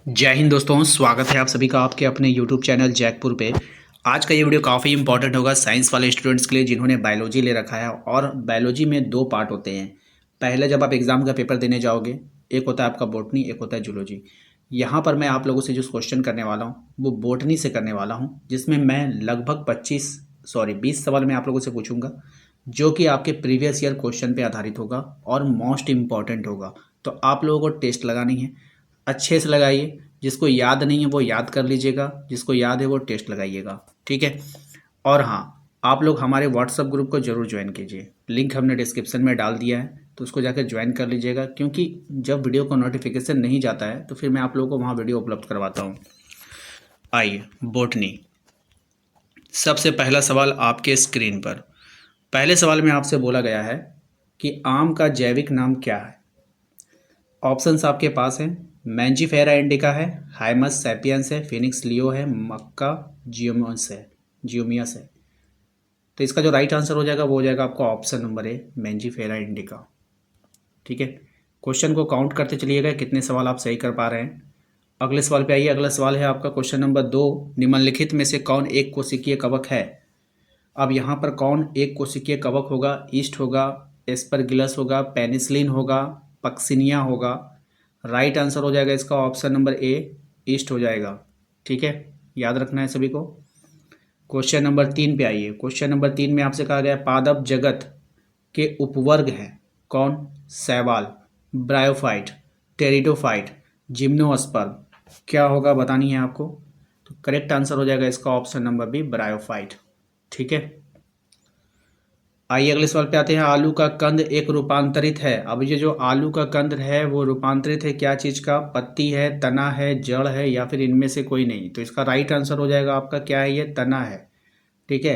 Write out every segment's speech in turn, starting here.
जय हिंद दोस्तों, स्वागत है आप सभी का आपके अपने यूट्यूब चैनल जैकपुर पे। आज का ये वीडियो काफ़ी इंपॉर्टेंट होगा साइंस वाले स्टूडेंट्स के लिए जिन्होंने बायोलॉजी ले रखा है। और बायोलॉजी में दो पार्ट होते हैं। पहले जब आप एग्ज़ाम का पेपर देने जाओगे, एक होता है आपका बॉटनी, एक होता है जूलॉजी। यहाँ पर मैं आप लोगों से जो क्वेश्चन करने वाला हूँ वो बॉटनी से करने वाला हूँ, जिसमें मैं लगभग 20 सवाल मैं आप लोगों से पूछूंगा, जो कि आपके प्रीवियस ईयर क्वेश्चन पे आधारित होगा और मोस्ट इम्पॉर्टेंट होगा। तो आप लोगों को टेस्ट लगानी है, अच्छे से लगाइए। जिसको याद नहीं है वो याद कर लीजिएगा, जिसको याद है वो टेस्ट लगाइएगा, ठीक है। और हाँ, आप लोग हमारे व्हाट्सएप ग्रुप को जरूर ज्वाइन कीजिए, लिंक हमने डिस्क्रिप्शन में डाल दिया है, तो उसको जाकर ज्वाइन कर लीजिएगा। क्योंकि जब वीडियो को नोटिफिकेशन नहीं जाता है तो फिर मैं आप लोगों को वहाँ वीडियो उपलब्ध करवाता हूँ। आइए, बॉटनी। सबसे पहला सवाल आपके स्क्रीन पर। पहले सवाल में आपसे बोला गया है कि आम का जैविक नाम क्या है। ऑप्शंस आपके पास हैं। मैंजीफेरा इंडिका है, हाइमस सैपियंस है, फिनिक्स लियो है, मक्का जियोमियस है। तो इसका जो राइट आंसर हो जाएगा वो हो जाएगा आपका option number A, Mangifera indica, ठीक है। क्वेश्चन को काउंट करते चलिएगा कितने सवाल आप सही कर पा रहे हैं। अगले सवाल पे आइए। अगला सवाल है आपका क्वेश्चन नंबर 2। निम्नलिखित में से कौन एक कोशिकीय कवक है। अब यहाँ पर कौन एक कोशिकीय कवक होगा। ईस्ट होगा, एस्परगिलस होगा, पेनिसिलिन होगा, पक्सिनिया होगा। राइट आंसर हो जाएगा इसका ऑप्शन नंबर ए, ईस्ट हो जाएगा, ठीक है। याद रखना है सभी को। क्वेश्चन नंबर 3 पे आइए। क्वेश्चन नंबर 3 में आपसे कहा गया है पादप जगत के उपवर्ग हैं कौन। शैवाल, ब्रायोफाइट, टेरिडोफाइट, जिम्नोस्पर्म। क्या होगा बतानी है आपको। तो करेक्ट आंसर हो जाएगा इसका ऑप्शन नंबर बी, ब्रायोफाइट, ठीक है। आइए अगले सवाल पे आते हैं। आलू का कंद एक रूपांतरित है। अब ये जो आलू का कंद है वो रूपांतरित है क्या चीज़ का। पत्ती है, तना है, जड़ है, या फिर इनमें से कोई नहीं। तो इसका राइट आंसर हो जाएगा आपका क्या है, ये तना है, ठीक है।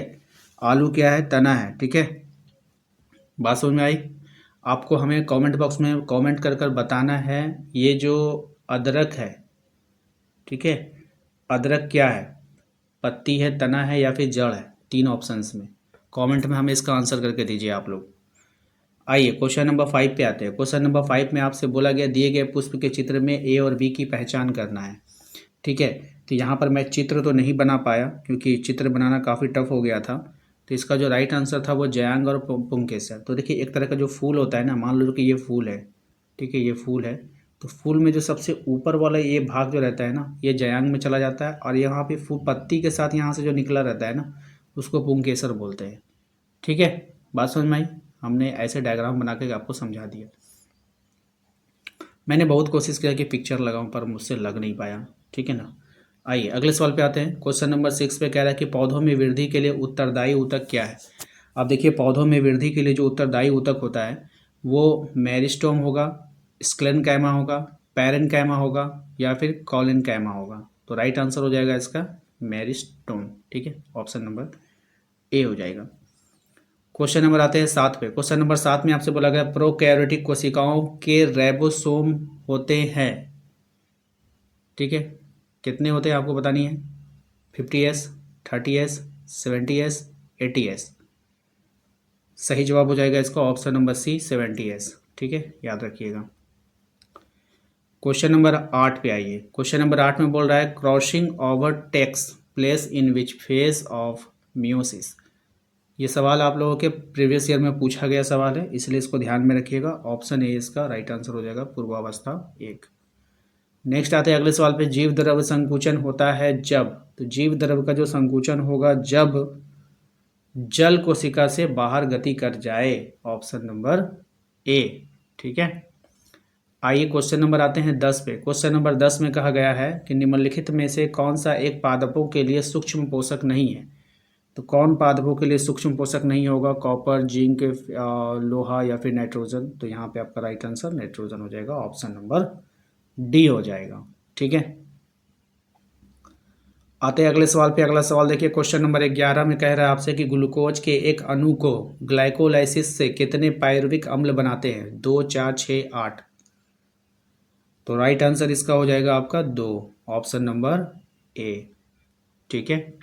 आलू क्या है, तना है, ठीक है। बात समझ में आई। आपको हमें कमेंट बॉक्स में कमेंट कर कर बताना है ये जो अदरक है, ठीक है, अदरक क्या है, पत्ती है, तना है, या फिर जड़ है। तीन ऑप्शंस में कमेंट में हमें इसका आंसर करके दीजिए आप लोग। आइए क्वेश्चन नंबर 5 पे आते हैं। क्वेश्चन नंबर 5 में आपसे बोला गया दिए गए पुष्प के चित्र में ए और बी की पहचान करना है, ठीक है। तो यहाँ पर मैं चित्र तो नहीं बना पाया क्योंकि चित्र बनाना काफ़ी टफ हो गया था। तो इसका जो राइट आंसर था वो जयांग और पुंकेसर। तो देखिए, एक तरह का जो फूल होता है ना, मान लो कि ये फूल है, ठीक है, ये फूल है। तो फूल में जो सबसे ऊपर वाला ये भाग जो रहता है ना, ये जयांग में चला जाता है, और यहाँ पे फूल पत्ती के साथ यहाँ से जो निकला रहता है ना, उसको पुंकेसर बोलते हैं, ठीक है। बात समझ में आई। हमने ऐसे डायग्राम बना के आपको समझा दिया। मैंने बहुत कोशिश किया कि पिक्चर लगाऊं पर मुझसे लग नहीं पाया, ठीक है ना। आइए अगले सवाल पे आते हैं। क्वेश्चन नंबर 6 पे कह रहा है कि पौधों में वृद्धि के लिए उत्तरदायी ऊतक क्या है। अब देखिए, पौधों में वृद्धि के लिए जो उत्तरदायी ऊतक होता है वो मेरिस्टोम होगा, स्क्लेनकाइमा होगा, पैरेनकाइमा होगा, या फिर कॉलिनकाइमा होगा। तो राइट आंसर हो जाएगा इसका मेरिस्टोम, ठीक है। ऑप्शन नंबर ए हो जाएगा। क्वेश्चन नंबर आते हैं 7 पे। क्वेश्चन नंबर 7 में आपसे बोला गया प्रोकैरियोटिक कोशिकाओं के रेबोसोम होते हैं, ठीक है। कितने होते हैं आपको बतानी है। 50s, 30s, 70s, 80s। सही जवाब हो जाएगा इसका ऑप्शन नंबर सी, 70s, ठीक है, याद रखिएगा। क्वेश्चन नंबर 8 पे आइए। क्वेश्चन नंबर 8 में बोल रहा है crossing over takes place in which phase of meiosis. ये सवाल आप लोगों के प्रीवियस ईयर में पूछा गया सवाल है, इसलिए इसको ध्यान में रखिएगा। ऑप्शन ए इसका राइट आंसर हो जाएगा, पूर्वावस्था 1। नेक्स्ट आते हैं अगले सवाल पे। जीव द्रव संकुचन होता है जब। तो जीव द्रव का जो संकुचन होगा जब जल कोशिका से बाहर गति कर जाए, ऑप्शन नंबर ए, ठीक है। आइए क्वेश्चन नंबर आते हैं 10 पे। क्वेश्चन नंबर 10 में कहा गया है कि निम्नलिखित में से कौन सा एक पादपों के लिए सूक्ष्म पोषक नहीं है। तो कौन पादपों के लिए सूक्ष्म पोषक नहीं होगा। कॉपर, जिंक, लोहा, या फिर नाइट्रोजन। तो यहाँ पे आपका राइट आंसर नाइट्रोजन हो जाएगा, ऑप्शन नंबर डी हो जाएगा, ठीक है। आते हैं अगले सवाल पे। अगला सवाल देखिए, क्वेश्चन नंबर 11 में कह रहा है आपसे कि ग्लूकोज के एक अणु को ग्लाइकोलाइसिस से कितने पायरुविक अम्ल बनाते हैं। 2, 4, 6, 8। तो राइट आंसर इसका हो जाएगा आपका 2, ऑप्शन नंबर ए, ठीक है।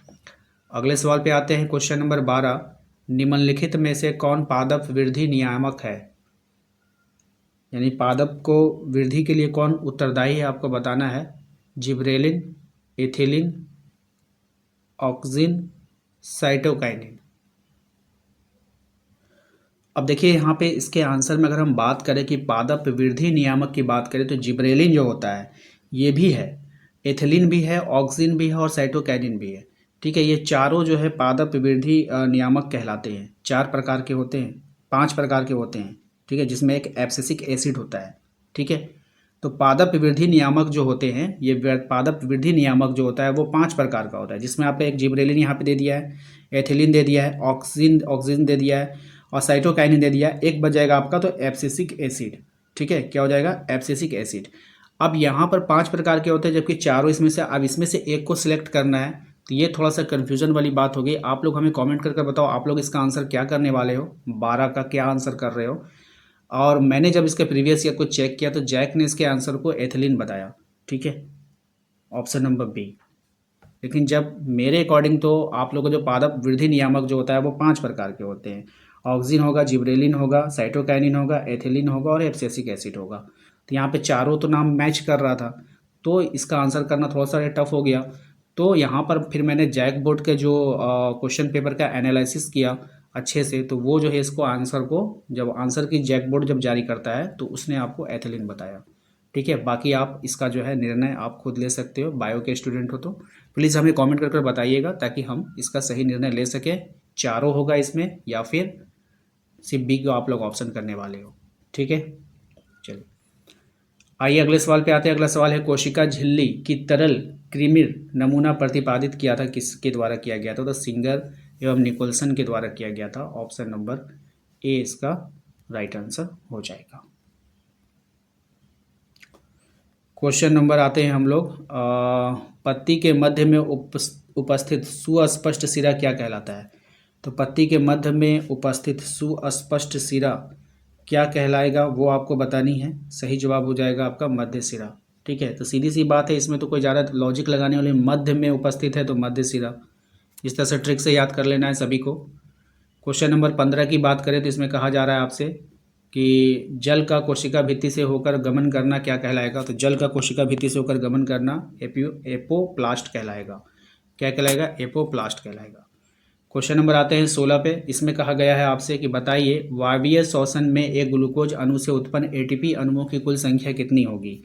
अगले सवाल पे आते हैं। Question number 12। निम्नलिखित में से कौन पादप वृद्धि नियामक है। यानी पादप को वृद्धि के लिए कौन उत्तरदायी है आपको बताना है। Gibberellin, ethylene, auxin, cytokinin. अब देखिए यहाँ पे इसके आंसर में अगर हम बात करें कि पादप वृद्धि नियामक की बात करें तो जिब्रेलिन जो होता है ये भी है, एथिलीन भी है, ऑक्सिन भी है और साइटोकाइनिन भी है। ठीक है, ये चारों जो है पादप वृद्धि नियामक कहलाते हैं। 4 प्रकार के होते हैं, 5 प्रकार के होते हैं। ठीक है, जिसमें एक एब्सिसिक एसिड होता है। ठीक है, तो पादप वृद्धि नियामक जो होते हैं, ये पादप वृद्धि नियामक जो होता है वो 5 प्रकार का होता है, जिसमें आपका एक जिब्रेलिन यहाँ पे दे दिया है, एथिलीन दे दिया है, ऑक्सिन दे दिया है और साइटोकाइनिन दे दिया। एक बच जाएगा आपका तो एब्सिसिक एसिड। ठीक है, क्या हो जाएगा? Abscisic acid. अब यहाँ पर 5 प्रकार के होते हैं, जबकि चारों इसमें से, अब इसमें से एक को सिलेक्ट करना है, तो ये थोड़ा सा कन्फ्यूजन वाली बात होगी। आप लोग हमें कमेंट करके बताओ आप लोग इसका आंसर क्या करने वाले हो, 12 का क्या आंसर कर रहे हो। और मैंने जब इसके प्रीवियस ईयर को चेक किया तो जैक ने इसके आंसर को एथिलीन बताया। ठीक है, ऑप्शन नंबर बी। लेकिन जब मेरे अकॉर्डिंग तो आप लोगों को जो पादप वृद्धि नियामक जो होता है वो 5 प्रकार के होते हैं। ऑक्सिन होगा, जिब्रेलिन होगा, साइटोकाइनिन होगा, एथिलीन होगा और एब्सिसिक एसिड होगा। तो यहाँ पे चारों तो नाम मैच कर रहा था, तो इसका आंसर करना थोड़ा सा टफ हो गया। तो यहाँ पर फिर मैंने जैक बोर्ड के जो क्वेश्चन पेपर का एनालिसिस किया अच्छे से, तो वो जो है इसको आंसर को, जब आंसर की जैक बोर्ड जब जारी करता है तो उसने आपको एथिलीन बताया। ठीक है, बाकी आप इसका जो है निर्णय आप खुद ले सकते हो, बायो के स्टूडेंट हो तो प्लीज़ हमें कमेंट कर बताइएगा ताकि हम इसका सही निर्णय ले सकें। चारों होगा इसमें या फिर सिर्फ बी को आप लोग ऑप्शन करने वाले हो। ठीक है, चलिए आइए अगले सवाल पे आते हैं। अगला सवाल है, कोशिका झिल्ली की तरल कृमिर नमूना प्रतिपादित किया था किसके द्वारा किया गया था? तो सिंगर एवं निकोलसन के द्वारा किया गया था। ऑप्शन नंबर ए इसका राइट आंसर हो जाएगा। क्वेश्चन नंबर आते हैं हम लोग, पत्ती के मध्य में उपस्थित सुस्पष्ट सिरा क्या कहलाता है? तो पत्ती के मध्य में उपस्थित सुस्पष्ट सिरा क्या कहलाएगा वो आपको बतानी है। सही जवाब हो जाएगा आपका मध्य सिरा। ठीक है, तो सीधी सी बात है, इसमें तो कोई ज़्यादा लॉजिक लगाने वाले, मध्य में उपस्थित है तो मध्य सिरा। इस तरह से ट्रिक से याद कर लेना है सभी को। क्वेश्चन नंबर 15 की बात करें तो इसमें कहा जा रहा है आपसे कि जल का कोशिका भित्ति से होकर गमन करना क्या कहलाएगा? तो जल का कोशिका भित्ति से होकर गमन करना एपोप्लास्ट कहलाएगा। क्या कहलाएगा? एपोप्लास्ट कहलाएगा। क्वेश्चन नंबर आते हैं 16 पे। इसमें कहा गया है आपसे कि बताइए वायवीय श्वसन में एक ग्लूकोज अणु से उत्पन्न एटीपी अणुओं की कुल संख्या कितनी होगी?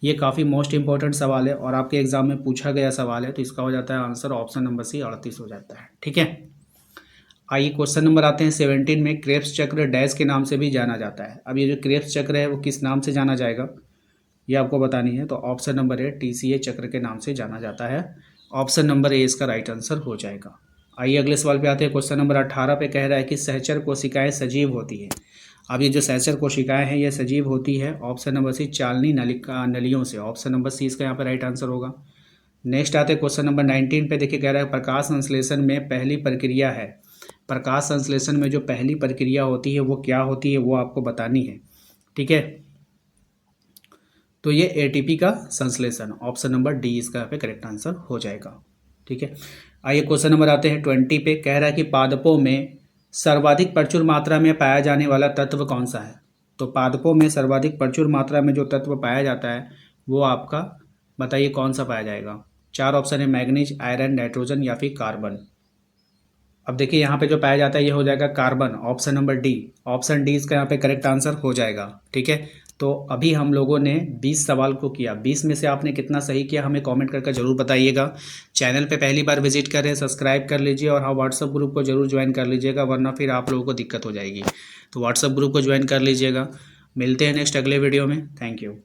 ये काफ़ी मोस्ट इंपॉर्टेंट सवाल है और आपके एग्जाम में पूछा गया सवाल है, तो इसका हो जाता है आंसर ऑप्शन नंबर सी 38 हो जाता है। ठीक है, आइए क्वेश्चन नंबर आते हैं 17 में। क्रेब्स चक्र डैश के नाम से भी जाना जाता है। अब ये जो क्रेब्स चक्र है वो किस नाम से जाना जाएगा ये आपको बतानी है। तो ऑप्शन नंबर ए टीसीए चक्र के नाम से जाना जाता है। ऑप्शन नंबर ए इसका राइट आंसर हो जाएगा। आइए अगले सवाल पे आते हैं। क्वेश्चन नंबर 18 पे कह रहा है कि सहचर कोशिकाएं सजीव होती है। अब ये जो सहचर कोशिकाएं हैं ये सजीव होती है ऑप्शन नंबर सी चालनी नलियों से। ऑप्शन नंबर सी इसका यहाँ पर राइट आंसर होगा। नेक्स्ट आते हैं क्वेश्चन नंबर 19 पे। देखिए कह रहा है प्रकाश संश्लेषण में पहली प्रक्रिया है। प्रकाश संश्लेषण में जो पहली प्रक्रिया होती है वो क्या होती है वो आपको बतानी है। ठीक है, तो ये एटीपी का संश्लेषण। ऑप्शन नंबर डी इसका यहाँ पे करेक्ट आंसर हो जाएगा। ठीक है, आइए क्वेश्चन नंबर आते हैं 20 पे। कह रहा है कि पादपों में सर्वाधिक प्रचुर मात्रा में पाया जाने वाला तत्व कौन सा है? तो पादपों में सर्वाधिक प्रचुर मात्रा में जो तत्व पाया जाता है वो आपका बताइए कौन सा पाया जाएगा? 4 ऑप्शन है, मैग्नीज, आयरन, नाइट्रोजन या फिर कार्बन। अब देखिए यहाँ पे जो पाया जाता है ये हो जाएगा carbon. Option number D, option D इसका यहाँ पे करेक्ट आंसर हो जाएगा। ठीक है, तो अभी हम लोगों ने 20 सवाल को किया। 20 में से आपने कितना सही किया हमें कमेंट करके ज़रूर बताइएगा। चैनल पे पहली बार विजिट कर रहे हैं सब्सक्राइब कर लीजिए और हाँ व्हाट्सअप ग्रुप को जरूर ज्वाइन कर लीजिएगा, वरना फिर आप लोगों को दिक्कत हो जाएगी। तो व्हाट्सअप ग्रुप को ज्वाइन कर लीजिएगा। मिलते हैं नेक्स्ट अगले वीडियो में। Thank you.